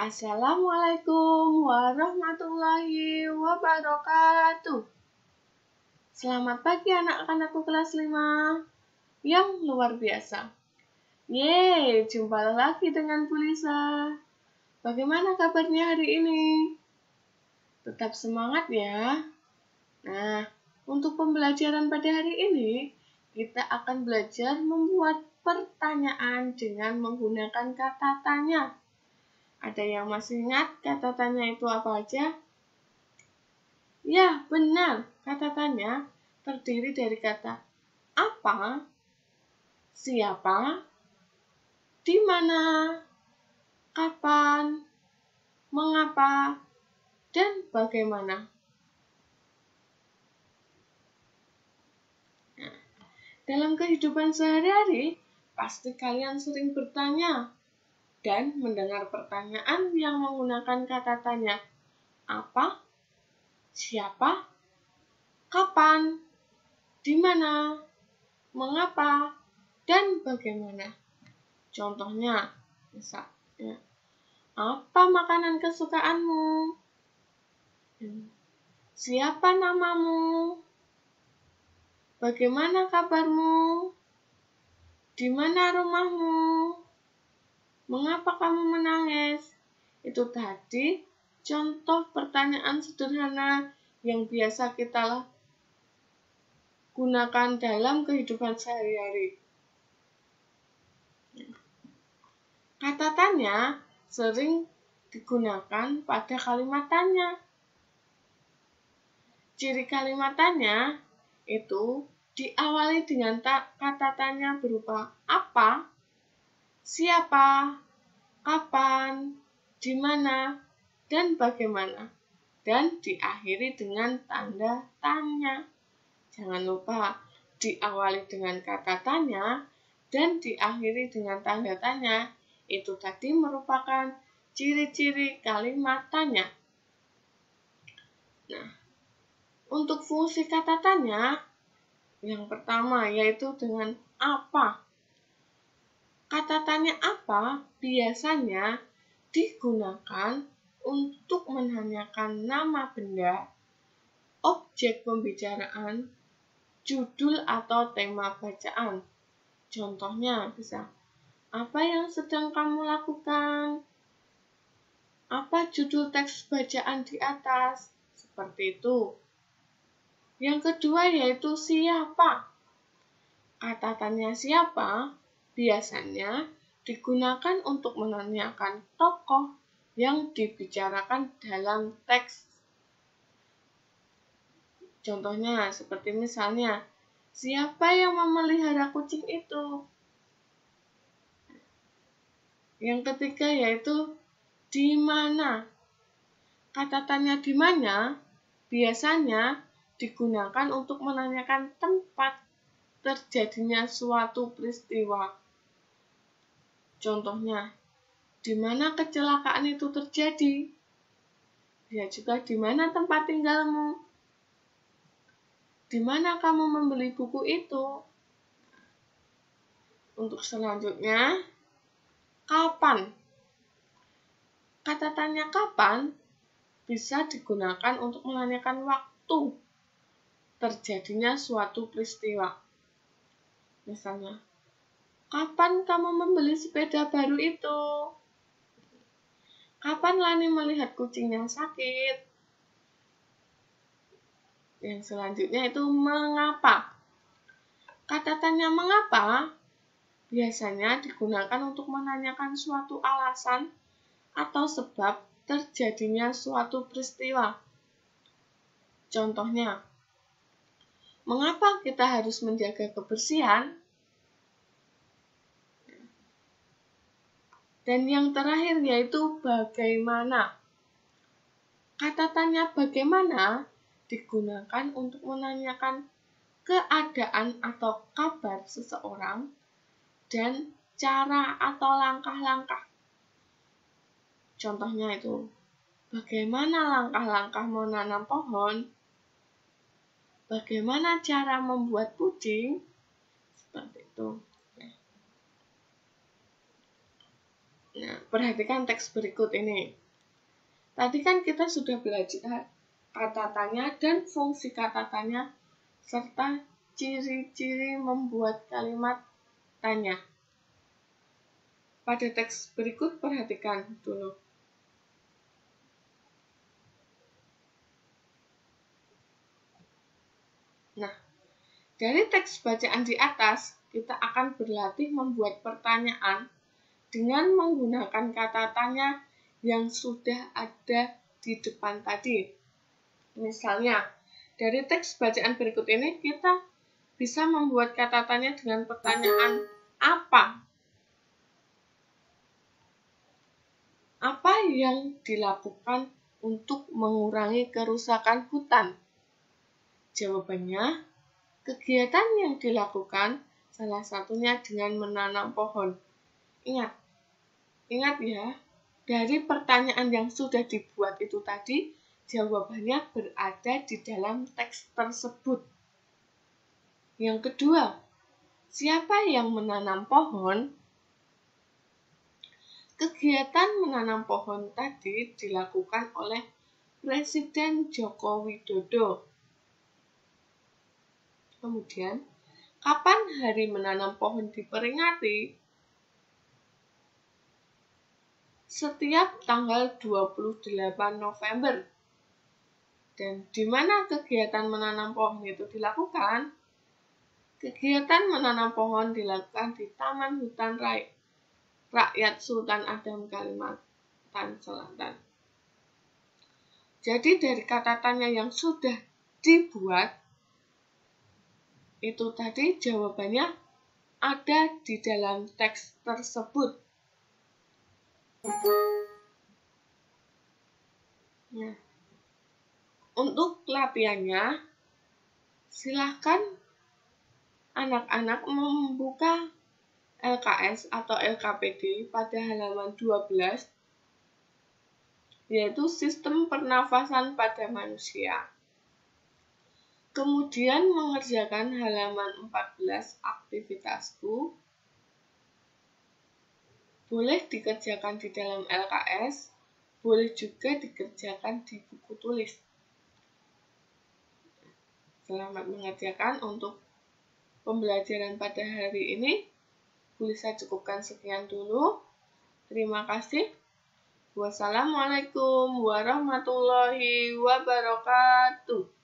Assalamualaikum warahmatullahi wabarakatuh. Selamat pagi anak-anakku kelas 5 yang luar biasa. Yeay, jumpa lagi dengan Bu Lisa. Bagaimana kabarnya hari ini? Tetap semangat ya. Nah, untuk pembelajaran pada hari ini, kita akan belajar membuat pertanyaan dengan menggunakan kata tanya. Ada yang masih ingat kata tanya itu apa aja? Ya, benar. Kata tanya terdiri dari kata apa, siapa, di mana, kapan, mengapa, dan bagaimana. Nah, dalam kehidupan sehari-hari, pasti kalian sering bertanya dan mendengar pertanyaan yang menggunakan kata tanya. Apa, siapa, kapan, di mana, mengapa, dan bagaimana. Contohnya, misalnya, apa makanan kesukaanmu? Siapa namamu? Bagaimana kabarmu? Di mana rumahmu? Mengapa kamu menangis? Itu tadi contoh pertanyaan sederhana yang biasa kita gunakan dalam kehidupan sehari-hari. Kata tanya sering digunakan pada kalimat tanya. Ciri kalimat tanya itu diawali dengan kata tanya berupa apa, siapa, kapan, di mana, dan bagaimana, dan diakhiri dengan tanda tanya. Jangan lupa diawali dengan kata tanya dan diakhiri dengan tanda tanya. Itu tadi merupakan ciri-ciri kalimat tanya. Nah, untuk fungsi kata tanya, yang pertama yaitu dengan apa. Kata tanya apa biasanya digunakan untuk menanyakan nama benda, objek pembicaraan, judul atau tema bacaan. Contohnya bisa, apa yang sedang kamu lakukan? Apa judul teks bacaan di atas? Seperti itu. Yang kedua yaitu siapa. Kata tanya siapa biasanya digunakan untuk menanyakan tokoh yang dibicarakan dalam teks. Contohnya seperti misalnya, siapa yang memelihara kucing itu? Yang ketiga yaitu di mana. Kata tanya di mana biasanya digunakan untuk menanyakan tempat terjadinya suatu peristiwa. Contohnya, di mana kecelakaan itu terjadi? Ya juga di mana tempat tinggalmu? Di mana kamu membeli buku itu? Untuk selanjutnya, kapan? Kata tanya kapan bisa digunakan untuk menanyakan waktu terjadinya suatu peristiwa. Misalnya, kapan kamu membeli sepeda baru itu? Kapan Lani melihat kucing yang sakit? Yang selanjutnya itu mengapa. Kata tanya mengapa biasanya digunakan untuk menanyakan suatu alasan atau sebab terjadinya suatu peristiwa. Contohnya, mengapa kita harus menjaga kebersihan? Dan yang terakhir yaitu bagaimana. Kata tanya bagaimana digunakan untuk menanyakan keadaan atau kabar seseorang dan cara atau langkah-langkah. Contohnya itu, bagaimana langkah-langkah menanam pohon? Bagaimana cara membuat puding? Seperti itu. Nah, Perhatikan teks berikut ini. Tadi kan kita sudah belajar kata tanya dan fungsi kata tanya, serta ciri-ciri membuat kalimat tanya. Pada teks berikut perhatikan dulu. Nah, dari teks bacaan di atas, kita akan berlatih membuat pertanyaan dengan menggunakan kata tanya yang sudah ada di depan tadi. Misalnya, dari teks bacaan berikut ini kita bisa membuat kata tanya dengan pertanyaan apa? Apa yang dilakukan untuk mengurangi kerusakan hutan? Jawabannya, kegiatan yang dilakukan salah satunya dengan menanam pohon. Ingat ya, dari pertanyaan yang sudah dibuat itu tadi, jawabannya berada di dalam teks tersebut. Yang kedua, siapa yang menanam pohon? Kegiatan menanam pohon tadi dilakukan oleh Presiden Joko Widodo. Kemudian, kapan hari menanam pohon diperingati? Setiap tanggal 28 November. Dan di mana kegiatan menanam pohon itu dilakukan? Kegiatan menanam pohon dilakukan di Taman Hutan Rakyat Sultan Adam, Kalimantan Selatan. Jadi dari kata tanya yang sudah dibuat, itu tadi jawabannya ada di dalam teks tersebut. Nah, untuk latihannya, silahkan anak-anak membuka LKS atau LKPD pada halaman 12, yaitu sistem pernafasan pada manusia. Kemudian mengerjakan halaman 14 aktivitasku. Boleh dikerjakan di dalam LKS, boleh juga dikerjakan di buku tulis. Selamat mengerjakan untuk pembelajaran pada hari ini. Boleh saya cukupkan sekian dulu. Terima kasih. Wassalamualaikum warahmatullahi wabarakatuh.